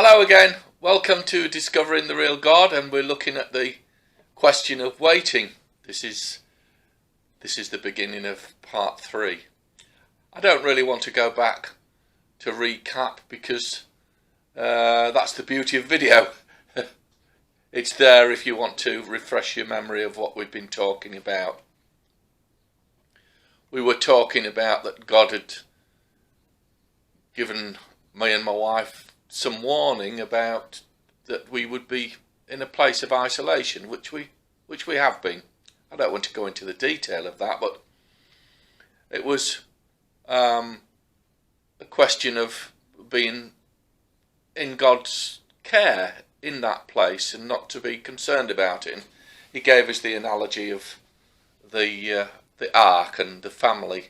Hello again, welcome to Discovering the Real God, and we're looking at the question of waiting. This is the beginning of part 3. I don't really want to go back to recap because that's the beauty of video. It's there if you want to refresh your memory of what we've been talking about. We were talking about that God had given me and my wife some warning about that we would be in a place of isolation, which we have been. I don't want to go into the detail of that, but it was a question of being in God's care in that place and not to be concerned about it. And he gave us the analogy of the ark and the family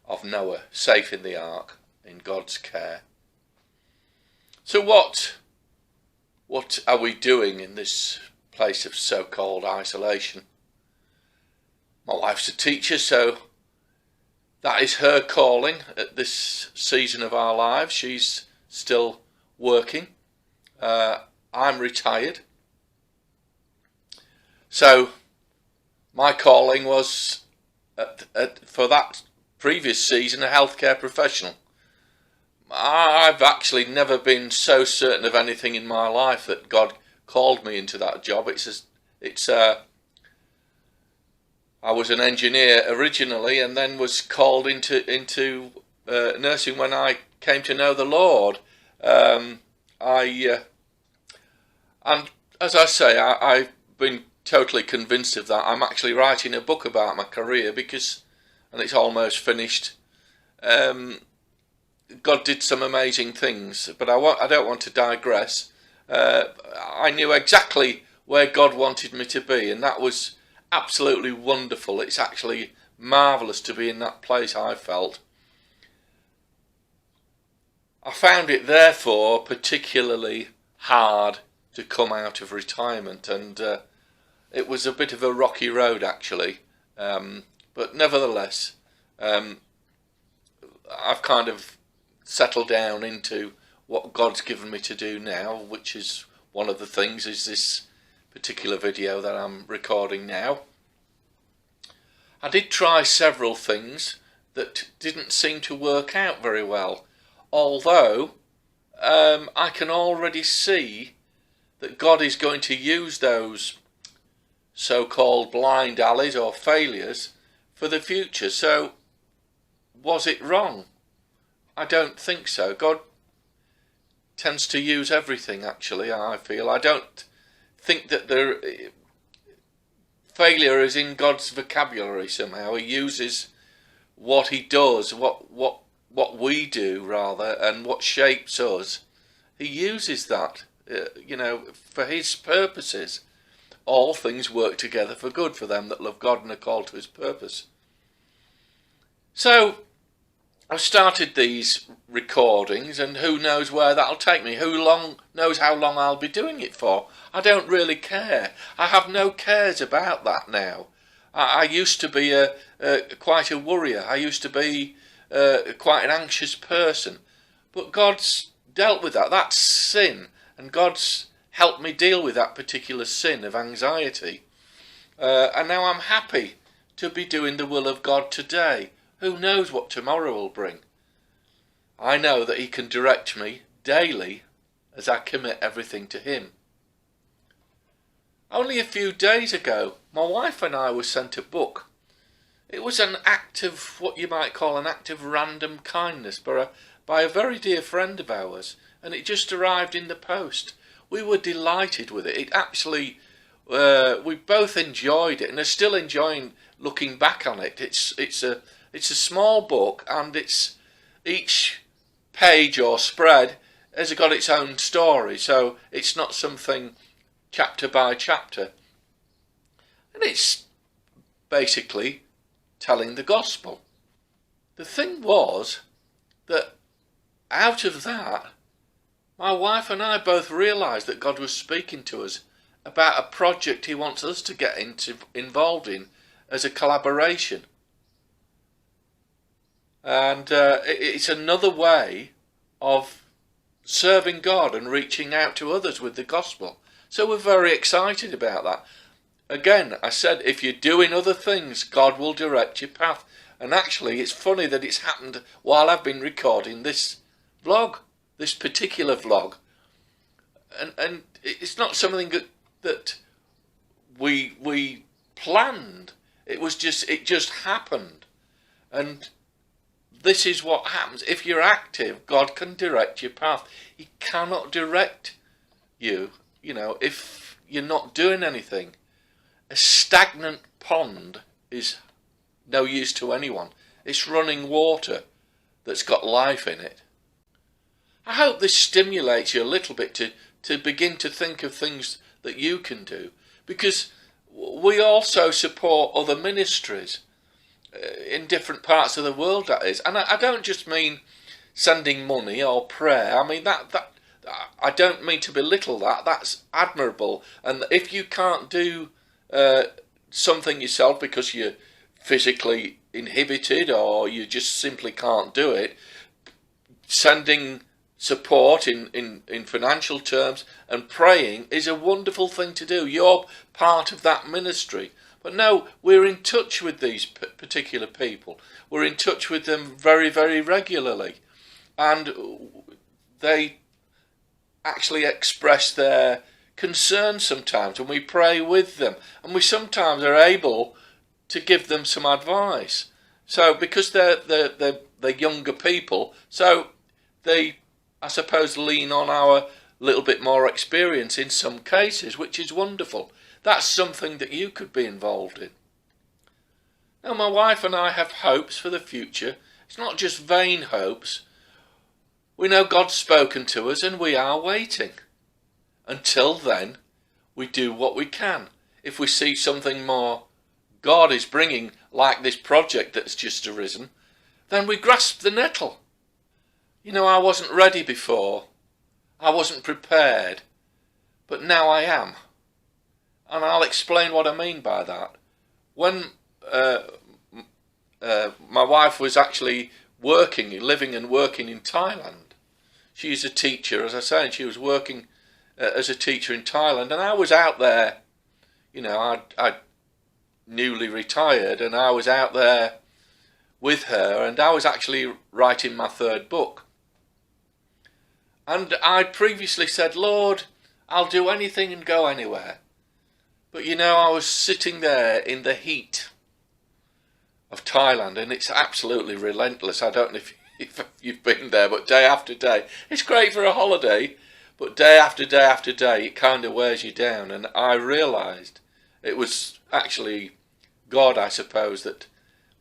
of Noah safe in the ark in God's care. So what are we doing in this place of so-called isolation? My wife's a teacher, so that is her calling at this season of our lives. She's still working. I'm retired. So my calling was, for that previous season, a healthcare professional. I've actually never been so certain of anything in my life that God called me into that job. I was an engineer originally, and then was called into nursing when I came to know the Lord. And as I say, I've been totally convinced of that. I'm actually writing a book about my career and it's almost finished. God did some amazing things, but I don't want to digress. I knew exactly where God wanted me to be, and that was absolutely wonderful. It's actually marvellous to be in that place, I felt. I found it therefore particularly hard to come out of retirement, and it was a bit of a rocky road actually, but nevertheless I've kind of settle down into what God's given me to do now, which is one of the things is this particular video that I'm recording now. I did try several things that didn't seem to work out very well, although I can already see that God is going to use those so-called blind alleys or failures for the future. So was it wrong? I don't think so. God tends to use everything, actually, I feel. I don't think that failure is in God's vocabulary somehow. He uses what he does, what we do, rather, and what shapes us. He uses that, for his purposes. All things work together for good for them that love God and are called to his purpose. So I've started these recordings, and who knows where that'll take me. Who knows how long I'll be doing it for? I don't really care. I have no cares about that now. I used to be quite a worrier. I used to be quite an anxious person. But God's dealt with that. That's sin. And God's helped me deal with that particular sin of anxiety. And now I'm happy to be doing the will of God today. Who knows what tomorrow will bring? I know that he can direct me daily as I commit everything to him. Only a few days ago, my wife and I were sent a book. It was an act of what you might call an act of random kindness by a very dear friend of ours, and it just arrived in the post. We were delighted with it. It actually, we both enjoyed it and are still enjoying looking back on it. It's a small book, and each page or spread has got its own story, so it's not something chapter by chapter. And it's basically telling the gospel. The thing was that out of that, my wife and I both realised that God was speaking to us about a project he wants us to get involved in as a collaboration. And it's another way of serving God and reaching out to others with the gospel. So we're very excited about that. Again, I said, if you're doing other things, God will direct your path. And actually, it's funny that it's happened while I've been recording this vlog, this particular vlog. And it's not something that we planned. It just happened. And this is what happens. If you're active, God can direct your path. He cannot direct you, if you're not doing anything. A stagnant pond is no use to anyone. It's running water that's got life in it. I hope this stimulates you a little bit to begin to think of things that you can do, because we also support other ministries in different parts of the world, that is. And I don't just mean sending money or prayer. I mean that I don't mean to belittle that. That's admirable. And if you can't do something yourself because you're physically inhibited or you just simply can't do it, sending support in financial terms and praying is a wonderful thing to do. You're part of that ministry. But no, we're in touch with these particular people. We're in touch with them very, very regularly. And they actually express their concern sometimes, and we pray with them. And we sometimes are able to give them some advice. So because they're younger people, so they, I suppose, lean on our little bit more experience in some cases, which is wonderful. That's something that you could be involved in. Now, my wife and I have hopes for the future. It's not just vain hopes. We know God's spoken to us and we are waiting. Until then, we do what we can. If we see something more God is bringing, like this project that's just arisen, then we grasp the nettle. I wasn't ready before. I wasn't prepared. But now I am. And I'll explain what I mean by that. When my wife was actually living and working in Thailand. She's a teacher, as I say, and she was working as a teacher in Thailand. And I was out there, I'd newly retired, and I was out there with her, and I was actually writing my third book. And I'd previously said, Lord, I'll do anything and go anywhere. But I was sitting there in the heat of Thailand, and it's absolutely relentless. I don't know if you've been there, but day after day, it's great for a holiday, but day after day after day, it kind of wears you down. And I realised it was actually God, I suppose, that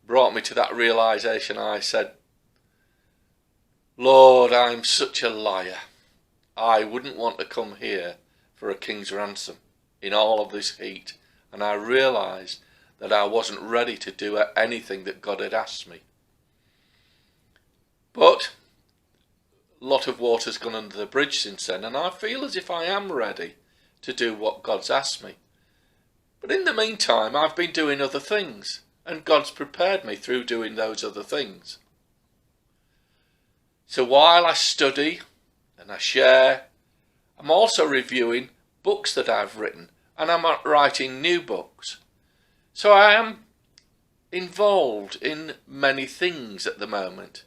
brought me to that realisation. I said, Lord, I'm such a liar. I wouldn't want to come here for a king's ransom in all of this heat. And I realised that I wasn't ready to do anything that God had asked me. But a lot of water's gone under the bridge since then, and I feel as if I am ready to do what God's asked me. But in the meantime, I've been doing other things, and God's prepared me through doing those other things. So while I study and I share, I'm also reviewing books that I've written, and I'm writing new books. So I am involved in many things at the moment.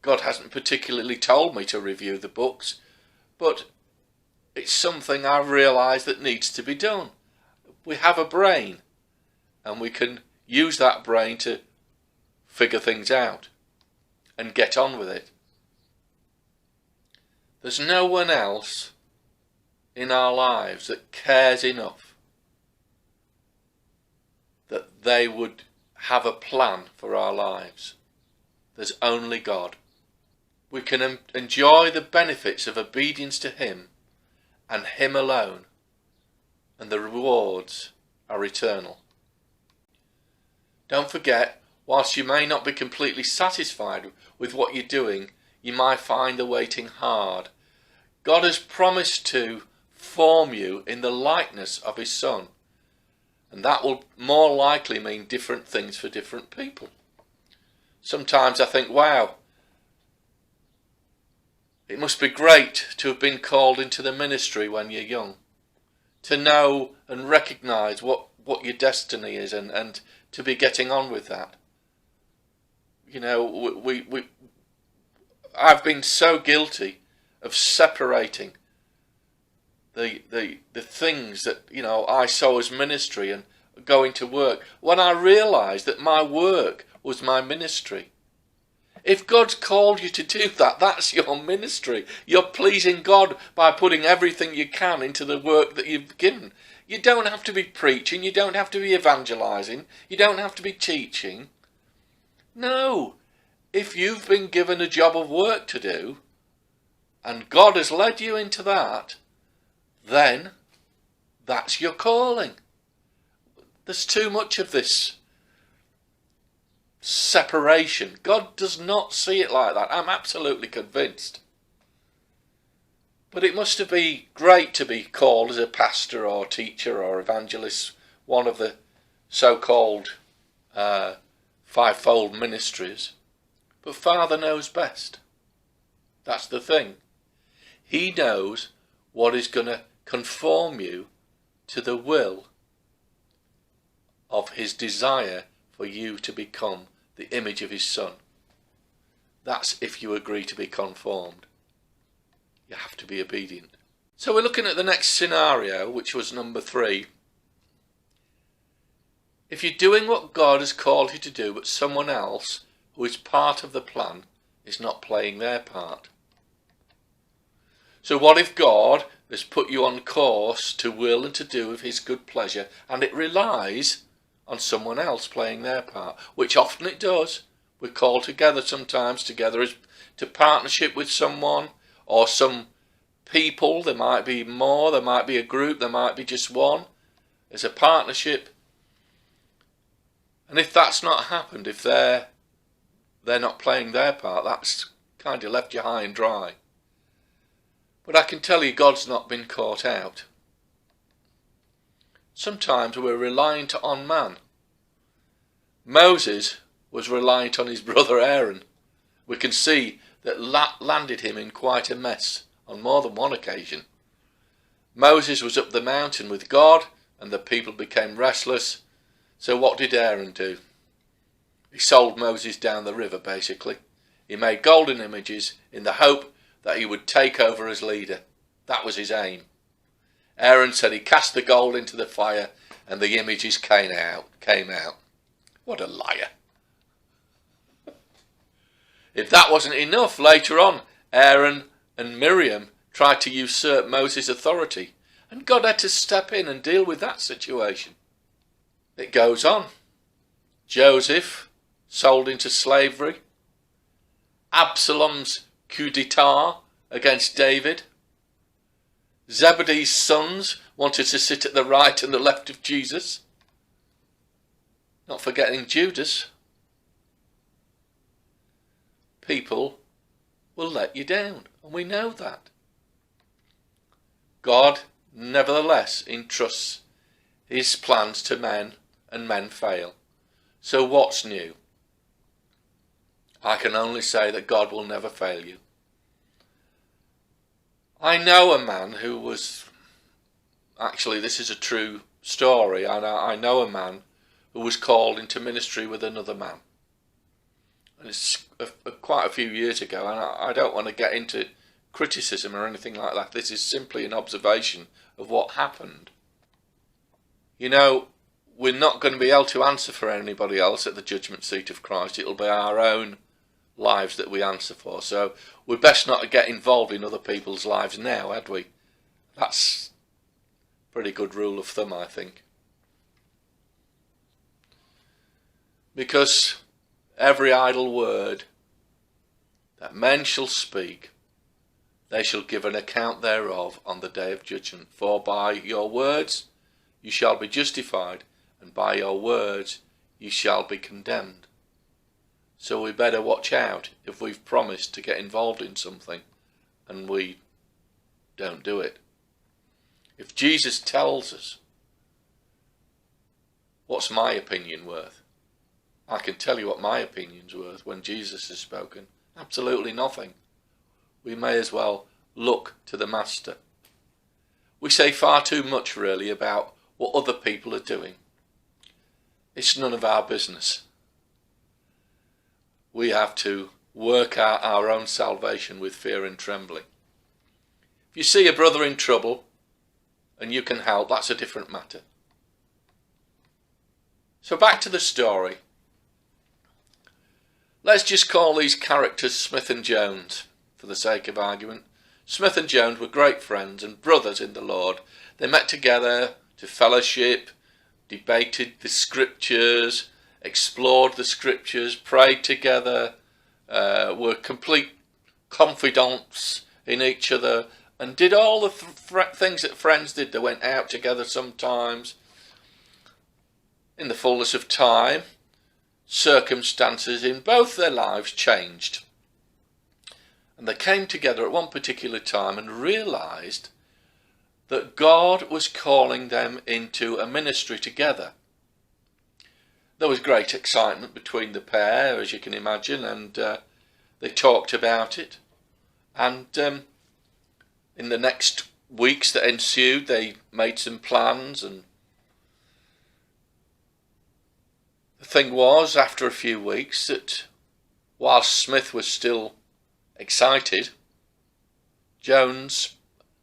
God hasn't particularly told me to review the books, but it's something I've realised that needs to be done. We have a brain, and we can use that brain to figure things out and get on with it. There's no one else in our lives that cares enough that they would have a plan for our lives. There's only God. We can enjoy the benefits of obedience to Him and Him alone, and the rewards are eternal. Don't forget, whilst you may not be completely satisfied with what you're doing, you might find the waiting hard. God has promised to form you in the likeness of His Son, and that will more likely mean different things for different people. Sometimes I think, wow, It must be great to have been called into the ministry when you're young, to know and recognise what your destiny is, and to be getting on with that. You know, I've been so guilty of separating the things that, you know, I saw as ministry and going to work, when I realised that my work was my ministry. If God's called you to do that, that's your ministry. You're pleasing God by putting everything you can into the work that you've given. You don't have to be preaching, you don't have to be evangelising, you don't have to be teaching. No, if you've been given a job of work to do, and God has led you into that, then that's your calling. There's too much of this separation. God does not see it like that. I'm absolutely convinced. But it must be great to be called as a pastor or teacher or evangelist, one of the so-called fivefold ministries. But Father knows best. That's the thing. He knows what is going to conform you to the will of his desire for you to become the image of his Son. That's if you agree to be conformed. You have to be obedient. So we're looking at the next scenario, which was number 3. If you're doing what God has called you to do, but someone else who is part of the plan is not playing their part. So what if God has put you on course to will and to do of his good pleasure, and it relies on someone else playing their part, which often it does. We're called together sometimes, together as to partnership with someone or some people. There might be more, there might be a group, there might be just one. There's a partnership. And if that's not happened, if they're not playing their part, that's kind of left you high and dry. But I can tell you, God's not been caught out. Sometimes we're reliant on man. Moses was reliant on his brother Aaron. We can see that landed him in quite a mess on more than one occasion. Moses was up the mountain with God, and the people became restless. So what did Aaron do? He sold Moses down the river, basically. He made golden images in the hope that he would take over as leader. That was his aim. Aaron said he cast the gold into the fire and the images came out. What a liar. If that wasn't enough, later on, Aaron and Miriam tried to usurp Moses' authority, and God had to step in and deal with that situation. It goes on. Joseph sold into slavery. Absalom's coup d'etat against David. Zebedee's sons wanted to sit at the right and the left of Jesus. Not forgetting Judas. People will let you down, and we know that. God nevertheless entrusts his plans to men, and men fail. So what's new? I can only say that God will never fail you. I know a man who was, actually this is a true story, I know a man who was called into ministry with another man. And it's quite a few years ago, and I don't want to get into criticism or anything like that. This is simply an observation of what happened. You know, we're not going to be able to answer for anybody else at the judgment seat of Christ. It'll be our own lives that we answer for. So we're best not to get involved in other people's lives now, had we? That's a pretty good rule of thumb, I think. Because every idle word that men shall speak, they shall give an account thereof on the day of judgment. For by your words you shall be justified, and by your words you shall be condemned. So we better watch out if we've promised to get involved in something and we don't do it. If Jesus tells us, what's my opinion worth? I can tell you what my opinion's worth when Jesus has spoken. Absolutely nothing. we may as well look to the Master. We say far too much really about what other people are doing. It's none of our business. We have to work out our own salvation with fear and trembling. If you see a brother in trouble and you can help, that's a different matter. So back to the story. Let's just call these characters Smith and Jones for the sake of argument. Smith and Jones were great friends and brothers in the Lord. They met together to fellowship, debated the scriptures, explored the scriptures, prayed together, were complete confidants in each other, and did all the things that friends did. They went out together sometimes. In the fullness of time, circumstances in both their lives changed. And they came together at one particular time and realised that God was calling them into a ministry together. There was great excitement between the pair, as you can imagine, and they talked about it. And in the next weeks that ensued, they made some plans, and the thing was, after a few weeks, that whilst Smith was still excited, Jones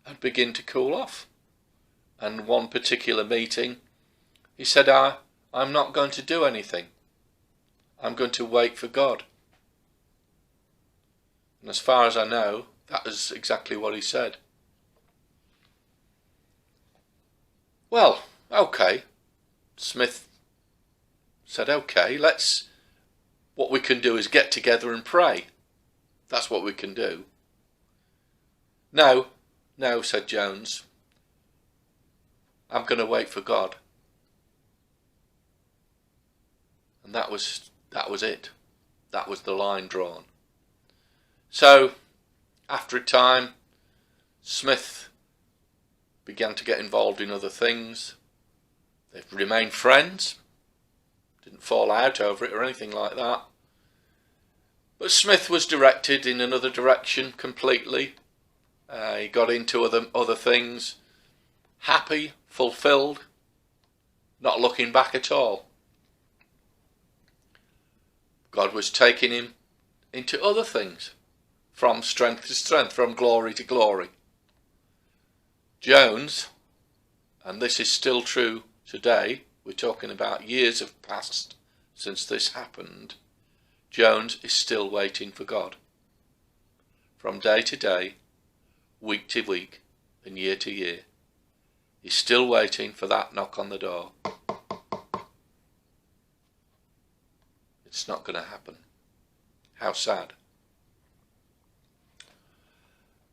had begun to cool off. And one particular meeting, he said, I'm not going to do anything. I'm going to wait for God. And as far as I know, that is exactly what he said. Well, okay. Smith said, okay, what we can do is get together and pray. That's what we can do. No, said Jones. I'm going to wait for God. And that was it. That was the line drawn. So, after a time, Smith began to get involved in other things. They've remained friends. Didn't fall out over it or anything like that. But Smith was directed in another direction completely. He got into other things. Happy, fulfilled, not looking back at all. God was taking him into other things, from strength to strength, from glory to glory. Jones, and this is still true today, we're talking about years have passed since this happened, Jones is still waiting for God. From day to day, week to week, and year to year, he's still waiting for that knock on the door. It's not going to happen. How sad.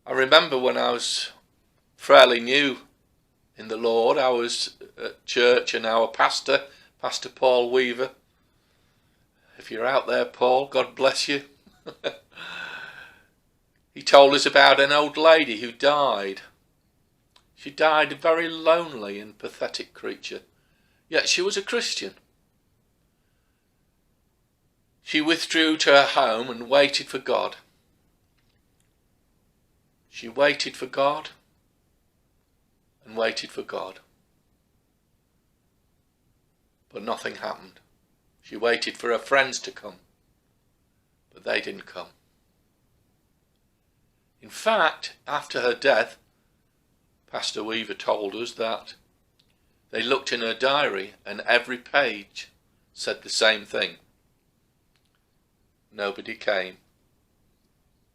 I remember when I was fairly new in the Lord, I was at church and our pastor, Pastor Paul Weaver. If you're out there, Paul, God bless you. He told us about an old lady who died. She died a very lonely and pathetic creature, yet she was a Christian. She withdrew to her home and waited for God. She waited for God and waited for God. But nothing happened. She waited for her friends to come, but they didn't come. In fact, after her death, Pastor Weaver told us that they looked in her diary and every page said the same thing. Nobody came.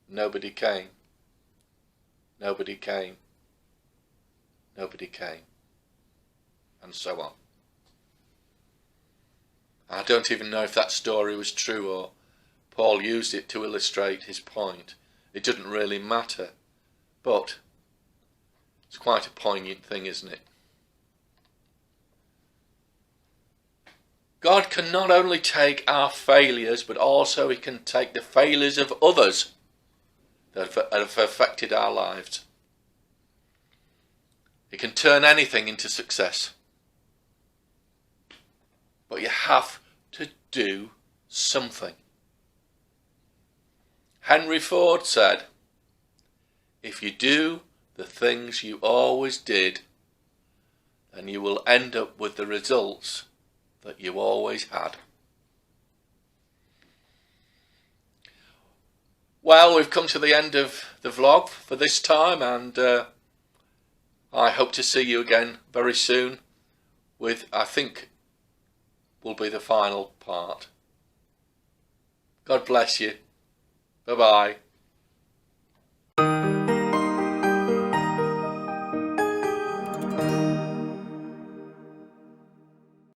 Nobody came. Nobody came. Nobody came. And so on. I don't even know if that story was true or Paul used it to illustrate his point. It doesn't really matter. But it's quite a poignant thing, isn't it? God can not only take our failures, but also he can take the failures of others that have affected our lives. He can turn anything into success. But you have to do something. Henry Ford said, if you do the things you always did, then you will end up with the results that you always had. Well, we've come to the end of the vlog for this time, and I hope to see you again very soon with, I think, will be the final part. God bless you. Bye-bye.